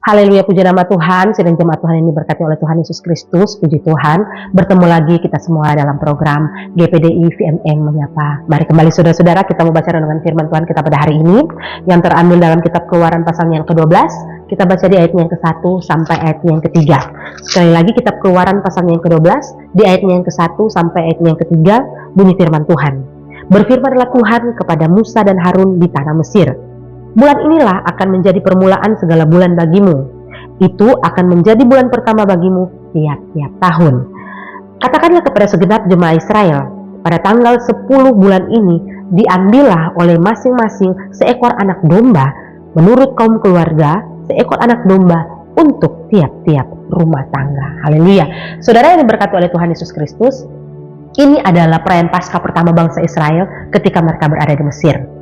Haleluya, puji nama Tuhan. Sidang jemaat Tuhan ini diberkati oleh Tuhan Yesus Kristus. Puji Tuhan, bertemu lagi kita semua dalam program GPDI VMM Menyapa. Mari kembali saudara-saudara, kita mau baca renungan firman Tuhan kita pada hari ini yang terambil dalam kitab Keluaran pasal yang ke-12. Kita baca di ayat yang ke-1 sampai ayat yang ke-3. Sekali lagi, kitab Keluaran pasal yang ke-12 di ayat yang ke-1 sampai ayat yang ke-3, bunyi firman Tuhan. Berfirmanlah Tuhan kepada Musa dan Harun di tanah Mesir. Bulan inilah akan menjadi permulaan segala bulan bagimu. Itu akan menjadi bulan pertama bagimu tiap-tiap tahun. Katakanlah kepada segenap jemaah Israel, pada tanggal 10 bulan ini diambillah oleh masing-masing seekor anak domba menurut kaum keluarga, seekor anak domba untuk tiap-tiap rumah tangga. Haleluya. Saudara yang diberkati oleh Tuhan Yesus Kristus, ini adalah perayaan Paskah pertama bangsa Israel ketika mereka berada di Mesir.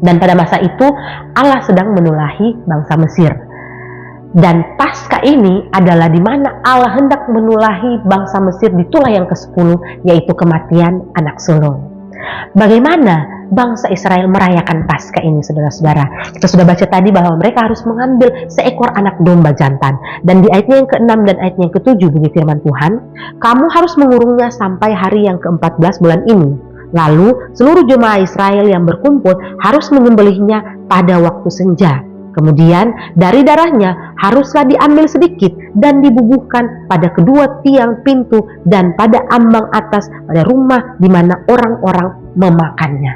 Dan pada masa itu Allah sedang menulahi bangsa Mesir. Dan Paskah ini adalah di mana Allah hendak menulahi bangsa Mesir di tulah yang ke-10, yaitu kematian anak sulung. Bagaimana bangsa Israel merayakan Paskah ini, saudara-saudara? Kita sudah baca tadi bahwa mereka harus mengambil seekor anak domba jantan. Dan di ayatnya yang ke-6 dan ayatnya yang ke-7 bunyi firman Tuhan, kamu harus mengurungnya sampai hari yang ke-14 bulan ini. Lalu seluruh jemaah Israel yang berkumpul harus menyembelihnya pada waktu senja. Kemudian dari darahnya haruslah diambil sedikit dan dibubuhkan pada kedua tiang pintu dan pada ambang atas pada rumah di mana orang-orang memakannya.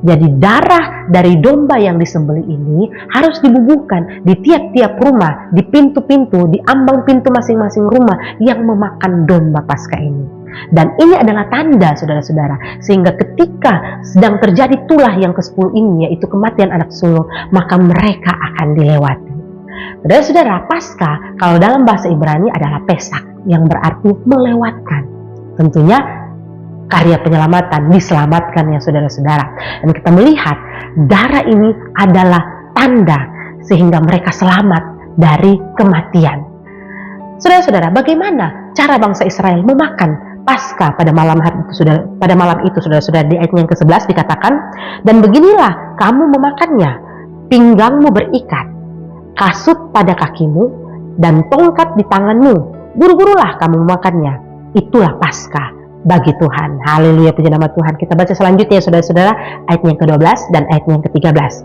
Jadi darah dari domba yang disembelih ini harus dibubuhkan di tiap-tiap rumah, di pintu-pintu, di ambang pintu masing-masing rumah yang memakan domba Paskah ini. Dan ini adalah tanda, saudara-saudara, sehingga ketika sedang terjadi tulah yang ke-10 ini, yaitu kematian anak sulung, maka mereka akan dilewati. Saudara-saudara, Paskah kalau dalam bahasa Ibrani adalah Pesak, yang berarti melewatkan. Tentunya karya penyelamatan, diselamatkan ya saudara-saudara. Dan kita melihat darah ini adalah tanda sehingga mereka selamat dari kematian. Saudara-saudara, bagaimana cara bangsa Israel memakan Paskah pada malam itu, saudara-saudara, di ayat yang ke-11 dikatakan, dan beginilah kamu memakannya, pinggangmu berikat, kasut pada kakimu, dan tongkat di tanganmu, buru-burulah kamu memakannya. Itulah Paskah bagi Tuhan. Haleluya, puji nama Tuhan. Kita baca selanjutnya, saudara-saudara, ayat yang ke-12 dan ayat yang ke-13.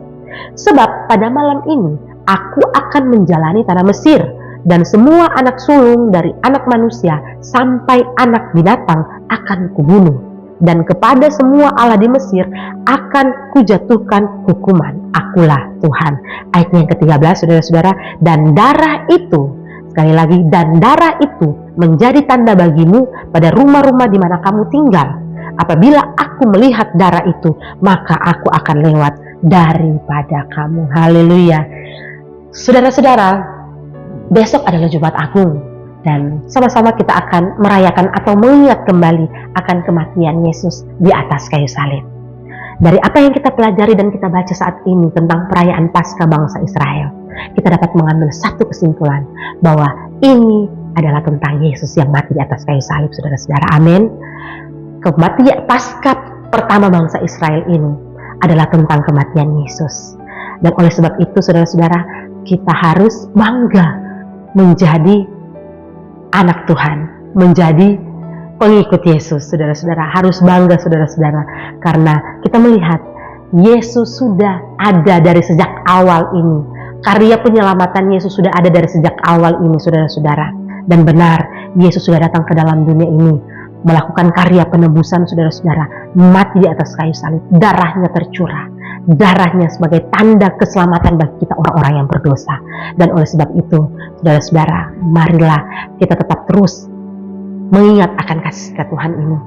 Sebab pada malam ini aku akan menjalani tanah Mesir, dan semua anak sulung dari anak manusia sampai anak binatang akan kubunuh. Dan kepada semua Allah di Mesir akan kujatuhkan hukuman. Akulah Tuhan. Ayat yang ke-13, saudara-saudara. Dan darah itu, sekali lagi, dan darah itu menjadi tanda bagimu pada rumah-rumah di mana kamu tinggal. Apabila aku melihat darah itu, maka aku akan lewat daripada kamu. Haleluya. Saudara-saudara, besok adalah Jumat Agung dan sama-sama kita akan merayakan atau mengingat kembali akan kematian Yesus di atas kayu salib. Dari apa yang kita pelajari dan kita baca saat ini tentang perayaan Paskah bangsa Israel, kita dapat mengambil satu kesimpulan bahwa ini adalah tentang Yesus yang mati di atas kayu salib, saudara-saudara. Amin. Kematian Paskah pertama bangsa Israel ini adalah tentang kematian Yesus. Dan oleh sebab itu, saudara-saudara, kita harus bangga menjadi anak Tuhan, menjadi pengikut Yesus. Saudara-saudara, harus bangga, saudara-saudara, karena kita melihat Yesus sudah ada dari sejak awal ini. Karya penyelamatan Yesus sudah ada dari sejak awal ini, saudara-saudara. Dan benar, Yesus sudah datang ke dalam dunia ini, melakukan karya penebusan, saudara-saudara, mati di atas kayu salib, darahnya tercurah. Darahnya sebagai tanda keselamatan bagi kita orang-orang yang berdosa. Dan oleh sebab itu, saudara-saudara, marilah kita tetap terus mengingat akan kasih Tuhan ini.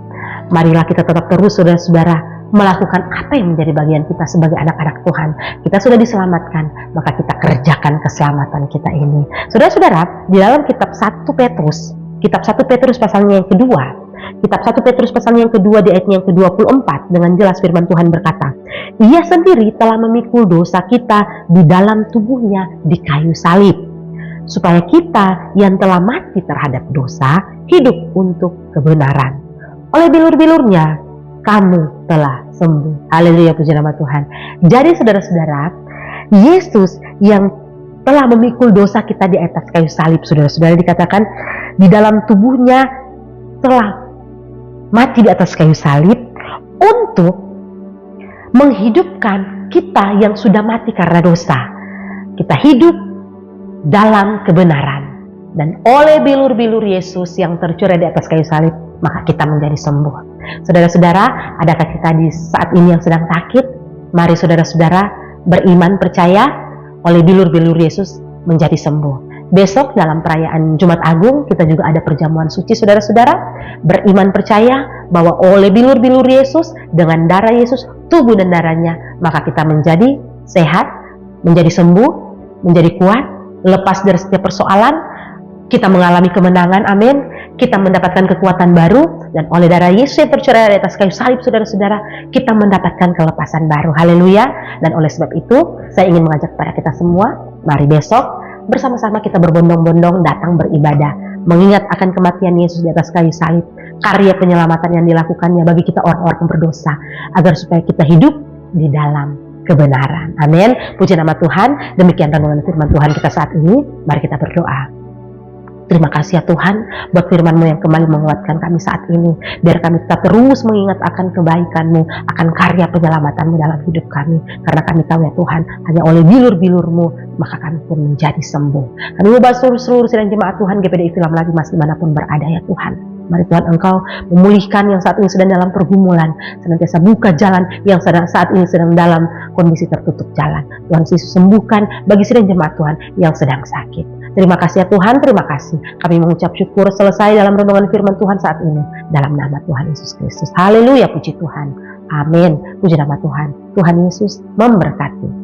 Marilah kita tetap terus, saudara-saudara, melakukan apa yang menjadi bagian kita sebagai anak-anak Tuhan. Kita sudah diselamatkan, maka kita kerjakan keselamatan kita ini. Saudara-saudara, di dalam kitab 1 Petrus pasalnya yang kedua, Kitab 1 Petrus pasal yang kedua di ayatnya yang ke-24 dengan jelas firman Tuhan berkata, Ia sendiri telah memikul dosa kita di dalam tubuhnya di kayu salib, supaya kita yang telah mati terhadap dosa hidup untuk kebenaran. Oleh bilur-bilurnya kamu telah sembuh. Haleluya, puji nama Tuhan. Jadi saudara-saudara, Yesus yang telah memikul dosa kita di atas kayu salib. Saudara-saudara, dikatakan di dalam tubuhnya telah mati di atas kayu salib untuk menghidupkan kita yang sudah mati karena dosa. Kita hidup dalam kebenaran, dan oleh bilur-bilur Yesus yang tercurah di atas kayu salib, maka kita menjadi sembuh. Saudara-saudara, adakah kita di saat ini yang sedang sakit? Mari saudara-saudara beriman, percaya, oleh bilur-bilur Yesus menjadi sembuh. Besok dalam perayaan Jumat Agung kita juga ada perjamuan suci, saudara-saudara. Beriman, percaya bahwa oleh bilur-bilur Yesus, dengan darah Yesus, tubuh dan darahnya, maka kita menjadi sehat, menjadi sembuh, menjadi kuat, lepas dari setiap persoalan. Kita mengalami kemenangan, amin. Kita mendapatkan kekuatan baru, dan oleh darah Yesus yang tercurah di atas kayu salib, saudara-saudara, kita mendapatkan kelepasan baru. Haleluya. Dan oleh sebab itu, saya ingin mengajak kepada kita semua, mari besok bersama-sama kita berbondong-bondong datang beribadah, mengingat akan kematian Yesus di atas kayu salib, karya penyelamatan yang dilakukannya bagi kita orang-orang berdosa, agar supaya kita hidup di dalam kebenaran. Amin. Puji nama Tuhan. Demikian renungan firman Tuhan kita saat ini. Mari kita berdoa. Terima kasih ya Tuhan buat firman-Mu yang kembali menguatkan kami saat ini. Biar kami tetap terus mengingat akan kebaikan-Mu, akan karya penyelamatan-Mu dalam hidup kami. Karena kami tahu ya Tuhan, hanya oleh bilur-bilur-Mu maka kami pun menjadi sembuh. Kami mau bahas seluruh sidang jemaat Tuhan GPDI Film Lagi Mas dimanapun berada ya Tuhan. Mari Tuhan Engkau memulihkan yang saat ini sedang dalam pergumulan, senantiasa buka jalan yang saat ini sedang dalam kondisi tertutup jalan. Tuhan Yesus sembuhkan bagi sidang jemaat Tuhan yang sedang sakit. Terima kasih ya Tuhan, terima kasih. Kami mengucap syukur selesai dalam renungan firman Tuhan saat ini. Dalam nama Tuhan Yesus Kristus. Haleluya, puji Tuhan. Amin. Puji nama Tuhan. Tuhan Yesus memberkati.